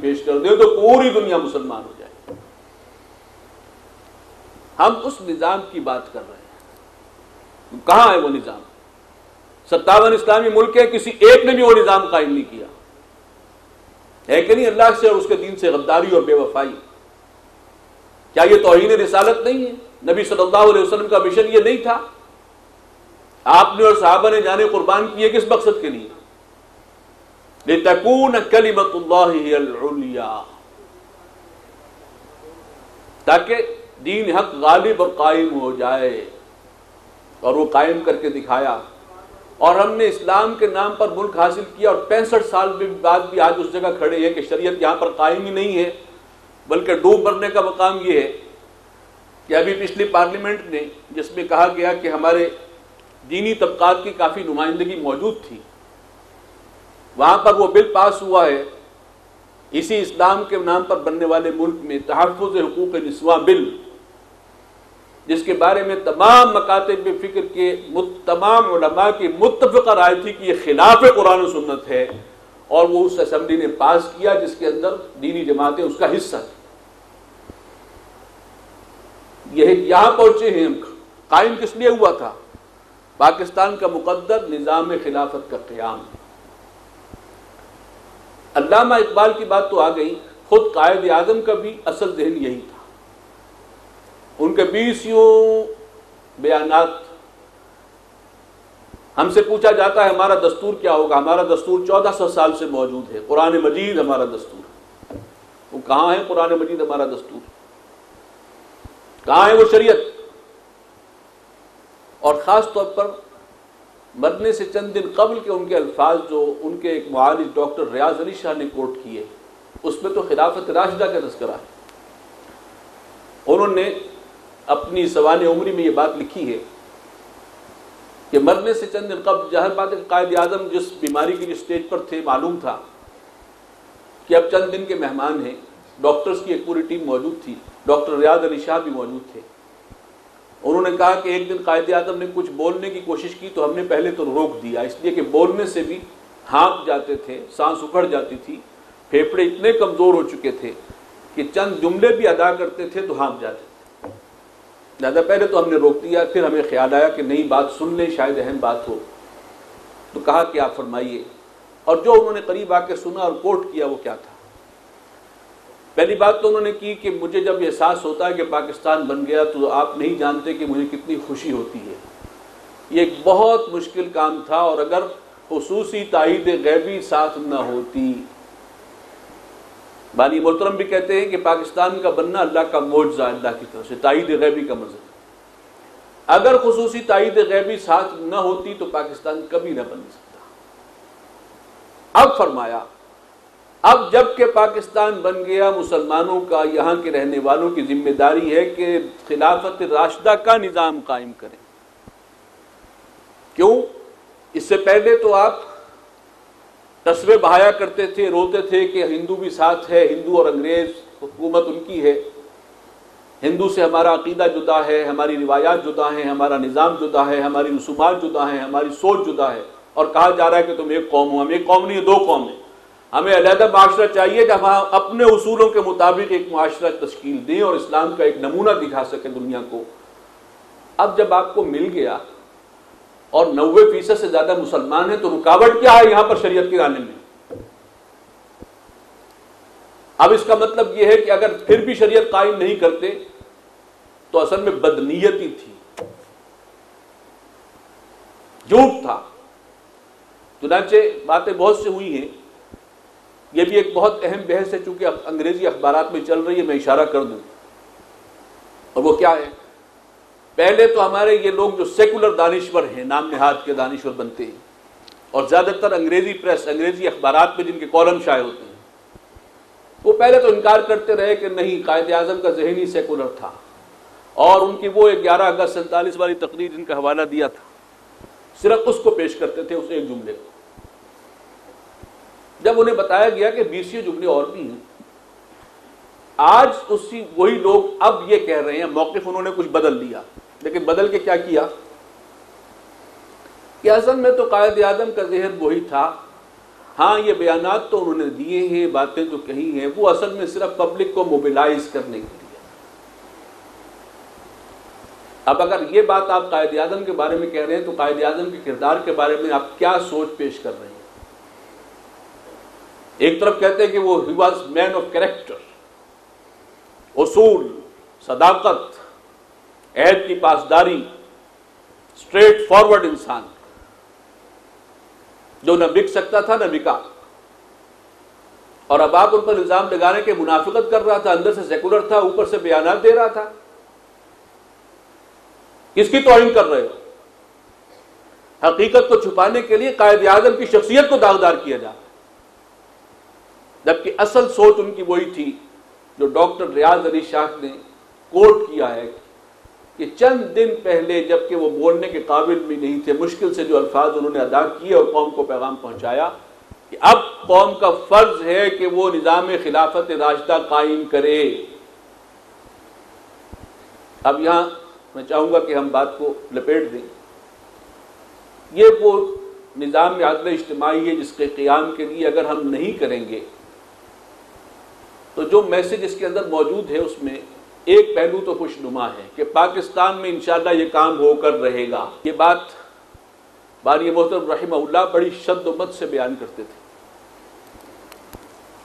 پیش کر دیں تو پوری دنیا مسلمان ہو جائے۔ ہم اس نظام کی بات کر رہے ہیں، کہاں ہے وہ نظام؟ 57 اسلامی ملک ہے، کسی ایک نے بھی وہ نظام قائم نہیں کیا ہے کہ نہیں؟ اللہ سے اور اس کے دین سے غداری اور بے وفائی، کیا یہ توہین رسالت نہیں ہے؟ نبی صلی اللہ علیہ وسلم کا مشن یہ نہیں تھا؟ آپ نے اور صحابہ نے جانے قربان کیے کس مقصد کے لیے؟ لِتَكُونَ كَلِمَةُ اللَّهِ هِيَ الْعُلْيَا، تاکہ دین حق غالب اور قائم ہو جائے، اور وہ قائم کر کے دکھایا۔ اور ہم نے اسلام کے نام پر ملک حاصل کیا، اور 65 سال بعد بھی آج اس جگہ کھڑے ہیں کہ شریعت یہاں پر قائم ہی نہیں ہے، بلکہ ڈوب مرنے کا مقام یہ ہے کہ ابھی پچھلی پارلیمنٹ نے جس میں کہا گیا کہ ہمارے دینی طبقات کی کافی نمائندگی موجود تھی، وہاں پر وہ بل پاس ہوا ہے اسی اسلام کے نام پر بننے والے ملک میں، تحفظ حقوق نسواں بل، جس کے بارے میں تمام مکاتب فکر کے تمام علماء کی متفقہ رائے تھی کہ یہ خلاف قرآن و سنت ہے، اور وہ اس اسمبلی نے پاس کیا جس کے اندر دینی جماعتیں اس کا حصہ تھیں۔ یہاں پہنچے ہیں ہم۔ قائم کس لیے ہوا تھا؟ پاکستان کا مقدر نظام خلافت کا قیام۔ علامہ اقبال کی بات تو آ گئی، خود قائد اعظم کا بھی اصل ذہن یہی تھا۔ ان کے 20 بیانات، ہم سے پوچھا جاتا ہے ہمارا دستور کیا ہوگا؟ ہمارا دستور 1400 سال سے موجود ہے، قرآن مجید ہمارا دستور ہے۔ وہ کہاں ہے قرآن مجید ہمارا دستور؟ کہاں ہے وہ شریعت؟ اور خاص طور پر مرنے سے چند دن قبل کے ان کے الفاظ جو ان کے ایک معالج ڈاکٹر ریاض علی شاہ نے کوٹ کیے، اس میں تو خلافت راشدہ کا تذکرہ ہے۔ انہوں نے اپنی سوانح عمری میں یہ بات لکھی ہے کہ مرنے سے چند دن قبل، ظاہر بات ہے کہ قائد اعظم جس بیماری کی اسٹیج پر تھے، معلوم تھا کہ اب چند دن کے مہمان ہیں، ڈاکٹرز کی ایک پوری ٹیم موجود تھی، ڈاکٹر ریاض علی شاہ بھی موجود تھے۔ انہوں نے کہا کہ ایک دن قائد اعظم نے کچھ بولنے کی کوشش کی تو ہم نے پہلے تو روک دیا، اس لیے کہ بولنے سے بھی ہانپ جاتے تھے، سانس اکھڑ جاتی تھی، پھیپھڑے اتنے کمزور ہو چکے تھے کہ چند جملے بھی ادا کرتے تھے تو ہانپ جاتے تھے۔ لہذا پہلے تو ہم نے روک دیا، پھر ہمیں خیال آیا کہ نئی بات سن لیں، شاید اہم بات ہو، تو کہا کہ آپ فرمائیے۔ اور جو انہوں نے قریب آ کے سنا اور کوٹ کیا وہ کیا تھا؟ پہلی بات تو انہوں نے کی کہ مجھے جب یہ احساس ہوتا ہے کہ پاکستان بن گیا تو آپ نہیں جانتے کہ مجھے کتنی خوشی ہوتی ہے۔ یہ ایک بہت مشکل کام تھا، اور اگر خصوصی تائید غیبی ساتھ نہ ہوتی، بانی محترم بھی کہتے ہیں کہ پاکستان کا بننا اللہ کا معجزہ، اللہ کی طرف سے تائید غیبی کا مظہر۔ اگر خصوصی تائید غیبی ساتھ نہ ہوتی تو پاکستان کبھی نہ بن سکتا۔ اب فرمایا، اب جب کہ پاکستان بن گیا، مسلمانوں کا، یہاں کے رہنے والوں کی ذمہ داری ہے کہ خلافت راشدہ کا نظام قائم کریں۔ کیوں؟ اس سے پہلے تو آپ تصویر بہایا کرتے تھے، روتے تھے کہ ہندو بھی ساتھ ہے، ہندو اور انگریز حکومت ان کی ہے، ہندو سے ہمارا عقیدہ جدا ہے، ہماری روایات جدا ہیں، ہمارا نظام جدا ہے، ہماری رسومات جدا ہیں، ہماری سوچ جدا ہے، اور کہا جا رہا ہے کہ تم ایک قوم ہو۔ ہم ایک قوم نہیں، 2 قوم ہیں۔ ہمیں علیحدہ معاشرہ چاہیے جب ہم اپنے اصولوں کے مطابق ایک معاشرہ تشکیل دیں اور اسلام کا ایک نمونہ دکھا سکیں دنیا کو۔ اب جب آپ کو مل گیا اور 90% سے زیادہ مسلمان ہیں، تو رکاوٹ کیا ہے یہاں پر شریعت کے آنے میں؟ اب اس کا مطلب یہ ہے کہ اگر پھر بھی شریعت قائم نہیں کرتے تو اصل میں بدنیتی تھی، جھوٹ تھا۔ چنانچہ باتیں بہت سے ہوئی ہیں، یہ بھی ایک بہت اہم بحث ہے، چونکہ انگریزی اخبارات میں چل رہی ہے، میں اشارہ کر دوں، اور وہ کیا ہے؟ پہلے تو ہمارے یہ لوگ جو سیکولر دانشور ہیں، نام نہاد کے دانشور بنتے ہیں، اور زیادہ تر انگریزی پریس، انگریزی اخبارات میں جن کے کالم شائع ہوتے ہیں، وہ پہلے تو انکار کرتے رہے کہ نہیں، قائد اعظم کا ذہن ہی سیکولر تھا، اور ان کی وہ 11 اگست 47 والی تقریر جن کا حوالہ دیا تھا، صرف اس کو پیش کرتے تھے، اس ایک جملے کو۔ جب انہیں بتایا گیا کہ 20 جملے اور بھی ہیں، آج وہی لوگ اب یہ کہہ رہے ہیں، موقف انہوں نے کچھ بدل لیا، لیکن بدل کے کیا کیا کہ اصل میں تو قائد اعظم کا ذہن وہی تھا، ہاں یہ بیانات تو انہوں نے دیے ہیں، باتیں تو کہی ہیں، وہ اصل میں صرف پبلک کو موبلائز کرنے کے لیے۔ اب اگر یہ بات آپ قائد اعظم کے بارے میں کہہ رہے ہیں تو قائد اعظم کے کردار کے بارے میں آپ کیا سوچ پیش کر رہے ہیں؟ ایک طرف کہتے ہیں کہ وہ ہی واز مین آف کریکٹر، اصول، صداقت، عہد کی پاسداری، اسٹریٹ فارورڈ انسان جو نہ بک سکتا تھا نہ بکا، اور اب آپ ان پر الزام لگانے کے منافقت کر رہا تھا، اندر سے سیکولر تھا، اوپر سے بیانات دے رہا تھا۔ کس کی توہین کر رہے ہو؟ حقیقت کو چھپانے کے لیے قائد اعظم کی شخصیت کو داغدار کیا جا رہا ہے، جبکہ اصل سوچ ان کی وہی تھی جو ڈاکٹر ریاض علی شاہ نے کوٹ کیا ہے کہ چند دن پہلے جبکہ وہ بولنے کے قابل بھی نہیں تھے، مشکل سے جو الفاظ انہوں نے ادا کیے اور قوم کو پیغام پہنچایا کہ اب قوم کا فرض ہے کہ وہ نظام خلافت راشدہ قائم کرے۔ اب یہاں میں چاہوں گا کہ ہم بات کو لپیٹ دیں۔ یہ وہ نظام عدل اجتماعی ہے جس کے قیام کے لیے اگر ہم نہیں کریں گے تو جو میسج اس کے اندر موجود ہے اس میں ایک پہلو تو خوشنما ہے کہ پاکستان میں انشاءاللہ یہ کام ہو کر رہے گا۔ یہ بات بانی محترم رحمہ اللہ بڑی شد و مد سے بیان کرتے تھے،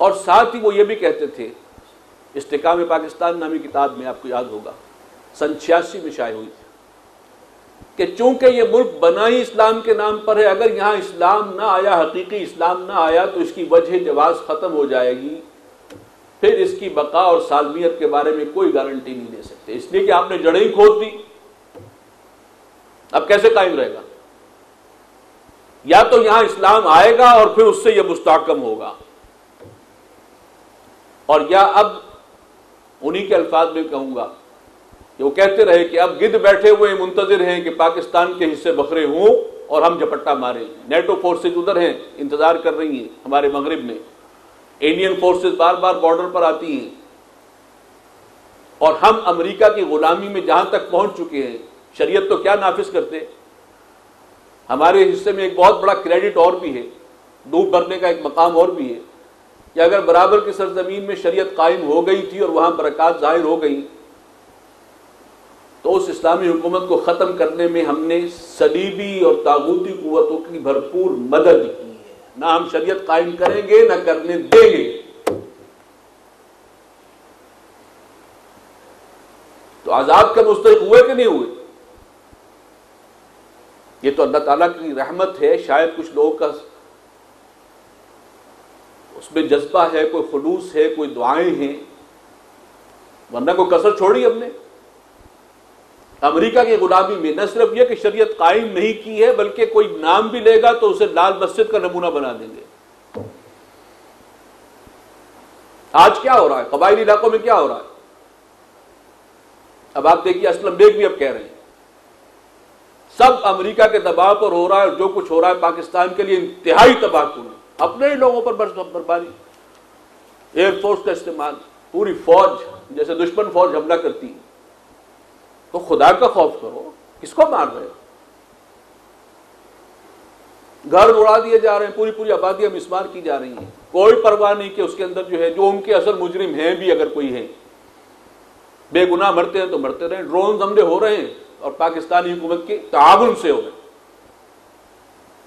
اور ساتھ ہی وہ یہ بھی کہتے تھے، استحکام پاکستان نامی کتاب میں آپ کو یاد ہوگا سن 86 میں شائع ہوئی تھی، کہ چونکہ یہ ملک بنا ہی اسلام کے نام پر ہے، اگر یہاں اسلام نہ آیا، حقیقی اسلام نہ آیا تو اس کی وجہ جواز ختم ہو جائے گی، پھر اس کی بقا اور سالمیت کے بارے میں کوئی گارنٹی نہیں دے سکتے، اس لیے کہ آپ نے جڑیں ہی کھود دی، اب کیسے قائم رہے گا؟ یا تو یہاں اسلام آئے گا اور پھر اس سے یہ مستحکم ہوگا، اور یا اب انہی کے الفاظ میں کہوں گا کہ وہ کہتے رہے کہ اب گدھ بیٹھے ہوئے منتظر ہیں کہ پاکستان کے حصے بکھرے ہوں اور ہم جھپٹا ماریں، نیٹو فورسز ادھر ہیں، انتظار کر رہی ہیں ہمارے مغرب میں، انڈین فورسز بار بار بارڈر پر آتی ہیں، اور ہم امریکہ کی غلامی میں جہاں تک پہنچ چکے ہیں، شریعت تو کیا نافذ کرتے، ہمارے حصے میں ایک بہت بڑا کریڈٹ اور بھی ہے، ڈوب بھرنے کا ایک مقام اور بھی ہے کہ اگر برابر کی سرزمین میں شریعت قائم ہو گئی تھی اور وہاں برکات ظاہر ہو گئی تو اس اسلامی حکومت کو ختم کرنے میں ہم نے صلیبی اور طاغوتی قوتوں کی بھرپور مدد کی ہے، نہ ہم شریعت قائم کریں گے نہ کرنے دیں گے۔ تو عذاب کا مستحق ہوئے کہ نہیں ہوئے؟ یہ تو اللہ تعالیٰ کی رحمت ہے، شاید کچھ لوگوں کا اس میں جذبہ ہے، کوئی خلوص ہے، کوئی دعائیں ہیں، ورنہ کوئی کسر چھوڑی ہم نے۔ امریکہ کی غلامی میں نہ صرف یہ کہ شریعت قائم نہیں کی ہے بلکہ کوئی نام بھی لے گا تو اسے لال مسجد کا نمونہ بنا دیں گے۔ آج کیا ہو رہا ہے قبائلی علاقوں میں؟ کیا ہو رہا ہے؟ اب آپ دیکھیے اسلم بیگ بھی اب کہہ رہے ہیں سب امریکہ کے دباؤ پر ہو رہا ہے، اور جو کچھ ہو رہا ہے پاکستان کے لیے انتہائی تباہ کن ہے، اپنے ہی لوگوں پر برباری، ایئر فورس کا استعمال، پوری فوج جیسے دشمن فوج حملہ کرتی ہے، تو خدا کا خوف کرو، کس کو مار رہے ہو؟ گھر اڑا دیے جا رہے ہیں، پوری پوری آبادیاں مسمار کی جا رہی ہیں، کوئی پرواہ نہیں کہ اس کے اندر جو ہے جو ان کے اصل مجرم ہیں بھی اگر کوئی ہے، بے گناہ مرتے ہیں تو مرتے رہیں۔ ڈرونز حملے ہو رہے ہیں اور پاکستانی حکومت کے تعاون سے ہو رہے ہیں،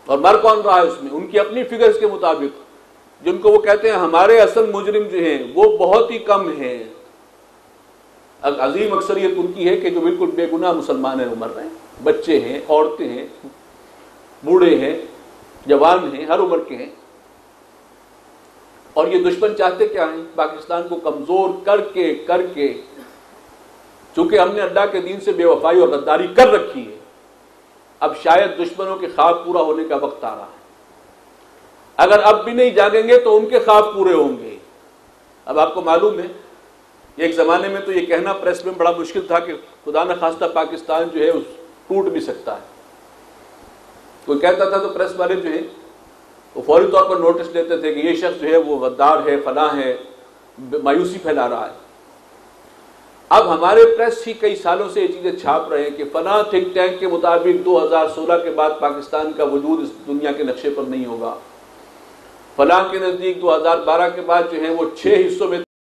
اور مر کون رہا ہے اس میں؟ ان کی اپنی فگرز کے مطابق جن کو وہ کہتے ہیں ہمارے اصل مجرم جو ہیں وہ بہت ہی کم ہیں، عظیم اکثریت ان کی ہے کہ جو بالکل بے گناہ مسلمان ہیں وہ مر رہے ہیں، بچے ہیں، عورتیں ہیں، بوڑھے ہیں، جوان ہیں، ہر عمر کے ہیں۔ اور یہ دشمن چاہتے کیا ہیں؟ پاکستان کو کمزور کر کے چونکہ ہم نے اللہ کے دین سے بے وفائی اور غداری کر رکھی ہے، اب شاید دشمنوں کے خواب پورا ہونے کا وقت آ رہا ہے۔ اگر اب بھی نہیں جاگیں گے تو ان کے خواب پورے ہوں گے۔ اب آپ کو معلوم ہے ایک زمانے میں تو یہ کہنا پریس میں بڑا مشکل تھا کہ خدا نہ خواستہ پاکستان جو ہے ٹوٹ بھی سکتا ہے، کوئی کہتا تھا تو پریس والے جو ہیں وہ فوری طور پر نوٹس لیتے تھے کہ یہ شخص جو ہے وہ غدار ہے، فلاں ہے، مایوسی پھیلا رہا ہے۔ اب ہمارے پریس ہی کئی سالوں سے یہ چیزیں چھاپ رہے ہیں کہ فلاں تھنک ٹینک کے مطابق 2016 کے بعد پاکستان کا وجود اس دنیا کے نقشے پر نہیں ہوگا، فلاں کے نزدیک 2012 کے بعد جو ہیں وہ 6 حصوں میں